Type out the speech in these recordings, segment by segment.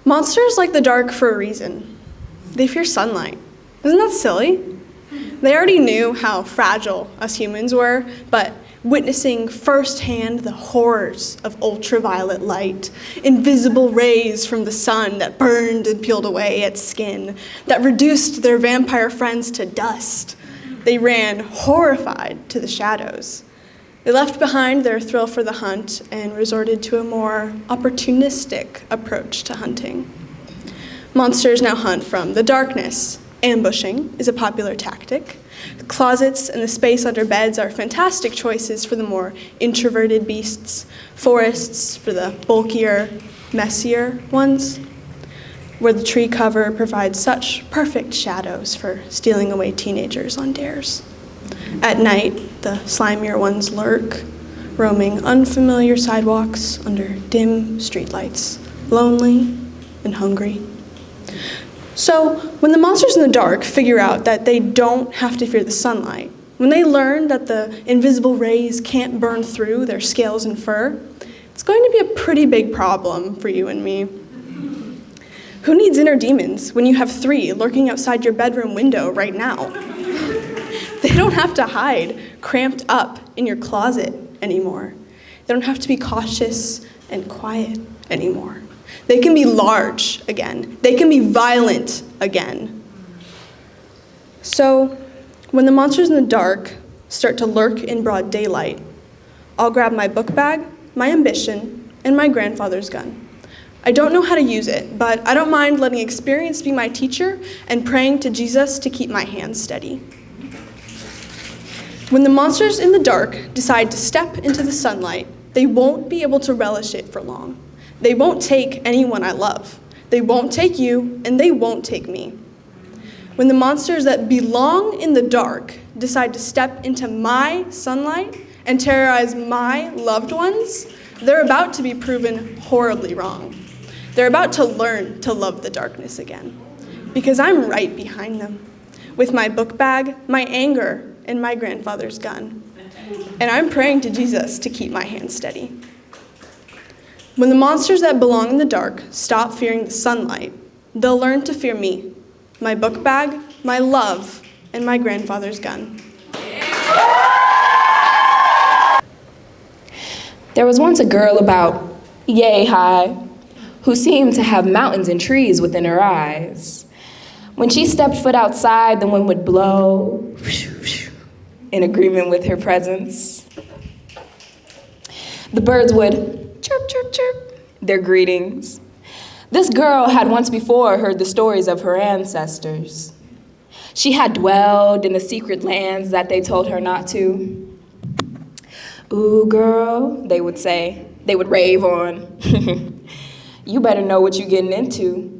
Monsters like the dark for a reason. They fear sunlight. Isn't that silly? They already knew how fragile us humans were, but witnessing firsthand the horrors of ultraviolet light, invisible rays from the sun that burned and peeled away at skin, that reduced their vampire friends to dust, they ran horrified to the shadows. They left behind their thrill for the hunt and resorted to a more opportunistic approach to hunting. Monsters now hunt from the darkness. Ambushing is a popular tactic. Closets and the space under beds are fantastic choices for the more introverted beasts. Forests for the bulkier, messier ones, where the tree cover provides such perfect shadows for stealing away teenagers on dares. At night, the slimier ones lurk, roaming unfamiliar sidewalks under dim streetlights, lonely and hungry. So, when the monsters in the dark figure out that they don't have to fear the sunlight, when they learn that the invisible rays can't burn through their scales and fur, it's going to be a pretty big problem for you and me. Who needs inner demons when you have 3 lurking outside your bedroom window right now? They don't have to hide cramped up in your closet anymore. They don't have to be cautious and quiet anymore. They can be large again. They can be violent again. So, when the monsters in the dark start to lurk in broad daylight, I'll grab my book bag, my ambition, and my grandfather's gun. I don't know how to use it, but I don't mind letting experience be my teacher and praying to Jesus to keep my hands steady. When the monsters in the dark decide to step into the sunlight, they won't be able to relish it for long. They won't take anyone I love. They won't take you, and they won't take me. When the monsters that belong in the dark decide to step into my sunlight and terrorize my loved ones, they're about to be proven horribly wrong. They're about to learn to love the darkness again, because I'm right behind them, with my book bag, my anger, and my grandfather's gun. And I'm praying to Jesus to keep my hands steady. When the monsters that belong in the dark stop fearing the sunlight, they'll learn to fear me, my book bag, my love, and my grandfather's gun. There was once a girl about yay high who seemed to have mountains and trees within her eyes. When she stepped foot outside, the wind would blow in agreement with her presence. The birds would chirp, chirp, chirp their greetings. This girl had once before heard the stories of her ancestors. She had dwelled in the secret lands that they told her not to. Ooh, girl, they would say. They would rave on. You better know what you're getting into.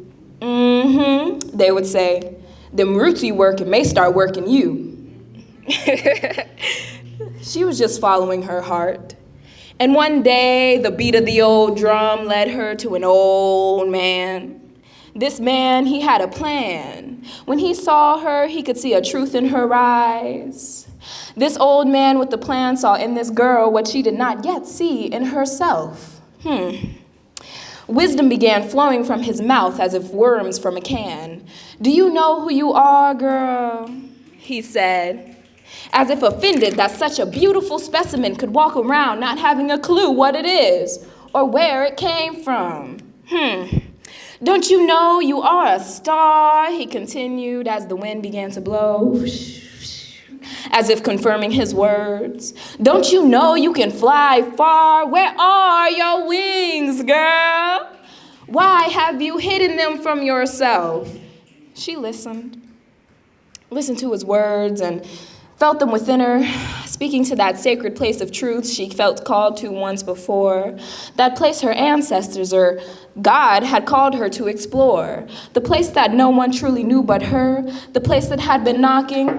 They would say. Them roots you working may start working you. She was just following her heart. And one day, the beat of the old drum led her to an old man. This man, he had a plan. When he saw her, he could see a truth in her eyes. This old man with the plan saw in this girl what she did not yet see in herself. Wisdom began flowing from his mouth as if worms from a can. Do you know who you are, girl? He said, as if offended that such a beautiful specimen could walk around not having a clue what it is or where it came from. Don't you know you are a star? He continued as the wind began to blow, as if confirming his words. Don't you know you can fly far? Where are your wings, girl? Why have you hidden them from yourself? She listened to his words and felt them within her, speaking to that sacred place of truth she felt called to once before, that place her ancestors or God had called her to explore, the place that no one truly knew but her, the place that had been knocking,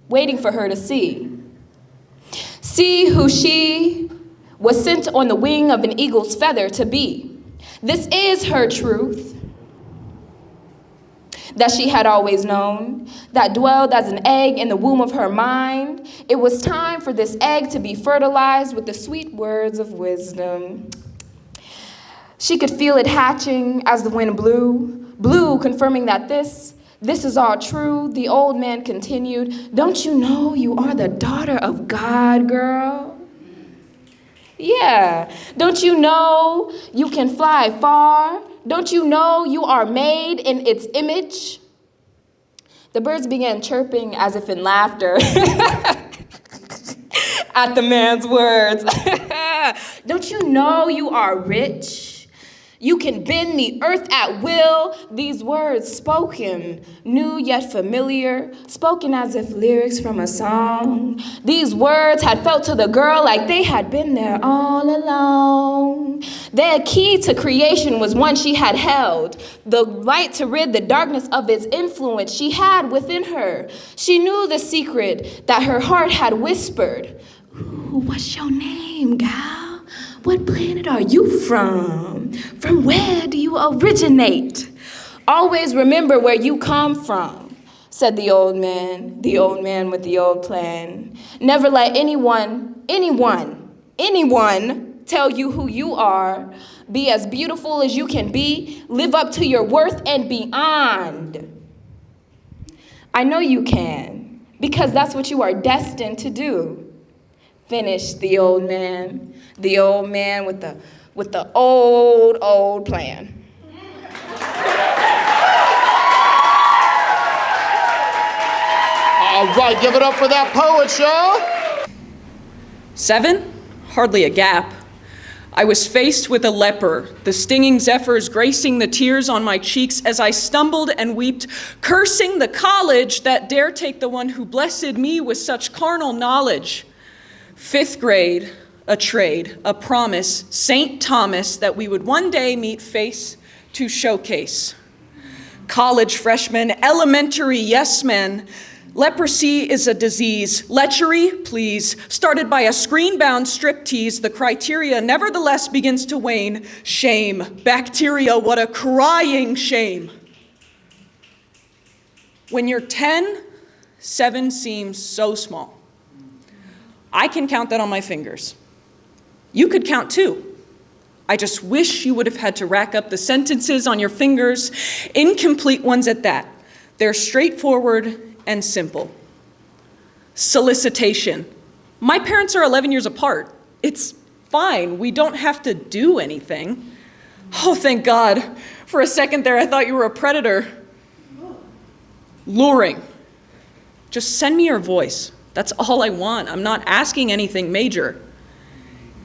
waiting for her to see. See who she was sent on the wing of an eagle's feather to be. This is her truth. that she had always known, that dwelled as an egg in the womb of her mind. It was time for this egg to be fertilized with the sweet words of wisdom. She could feel it hatching as the wind blew, confirming that this is all true. The old man continued, "Don't you know you are the daughter of God, girl? Yeah, don't you know you can fly far? Don't you know you are made in its image?" The birds began chirping as if in laughter at the man's words. "Don't you know you are rich? You can bend the earth at will." These words, spoken, new yet familiar, spoken as if lyrics from a song. These words had felt to the girl like they had been there all along. Their key to creation was one she had held, the right to rid the darkness of its influence she had within her. She knew the secret that her heart had whispered. "Ooh, what's your name, gal? What planet are you from? From where do you originate? Always remember where you come from," said the old man with the old plan. "Never let anyone tell you who you are. Be as beautiful as you can be. Live up to your worth and beyond. I know you can, because that's what you are destined to do," finished the old man with the old plan. All right, give it up for that poet, y'all. 7? Hardly a gap. I was faced with a leper, the stinging zephyrs gracing the tears on my cheeks as I stumbled and wept, cursing the college that dare take the one who blessed me with such carnal knowledge. 5th grade, a trade, a promise, St. Thomas, that we would one day meet face to showcase. College freshmen, elementary yes men. Leprosy is a disease. Lechery, please. Started by a screen-bound striptease, the criteria nevertheless begins to wane. Shame. Bacteria, what a crying shame. When you're 10, 7 seems so small. I can count that on my fingers. You could count too. I just wish you would have had to rack up the sentences on your fingers, incomplete ones at that. They're straightforward and simple. Solicitation. My parents are 11 years apart. It's fine. We don't have to do anything. Oh, thank God. For a second there, I thought you were a predator. Luring. Just send me your voice. That's all I want. I'm not asking anything major.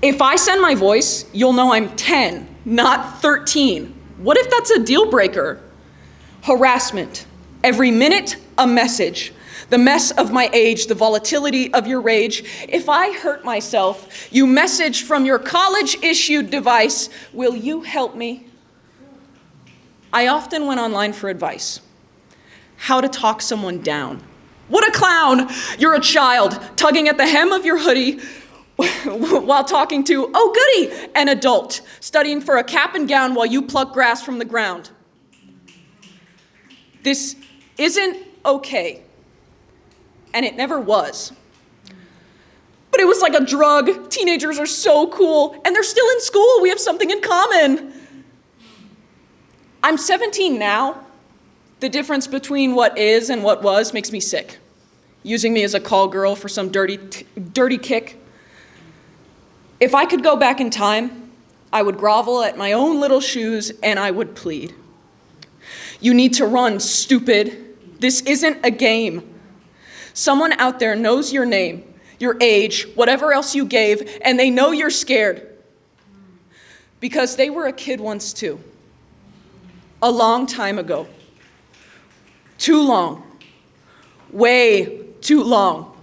If I send my voice, you'll know I'm 10, not 13. What if that's a deal breaker? Harassment. Every minute, a message. The mess of my age, the volatility of your rage. If I hurt myself, you message from your college-issued device, will you help me? I often went online for advice. How to talk someone down. What a clown! You're a child, tugging at the hem of your hoodie while talking to, oh goody, an adult, studying for a cap and gown while you pluck grass from the ground. This isn't okay, and it never was. But it was like a drug. Teenagers are so cool, and they're still in school. We have something in common. I'm 17 now. The difference between what is and what was makes me sick. Using me as a call girl for some dirty kick. If I could go back in time, I would grovel at my own little shoes and I would plead. You need to run, stupid. This isn't a game. Someone out there knows your name, your age, whatever else you gave, and they know you're scared. Because they were a kid once too. A long time ago. Too long. Way too long.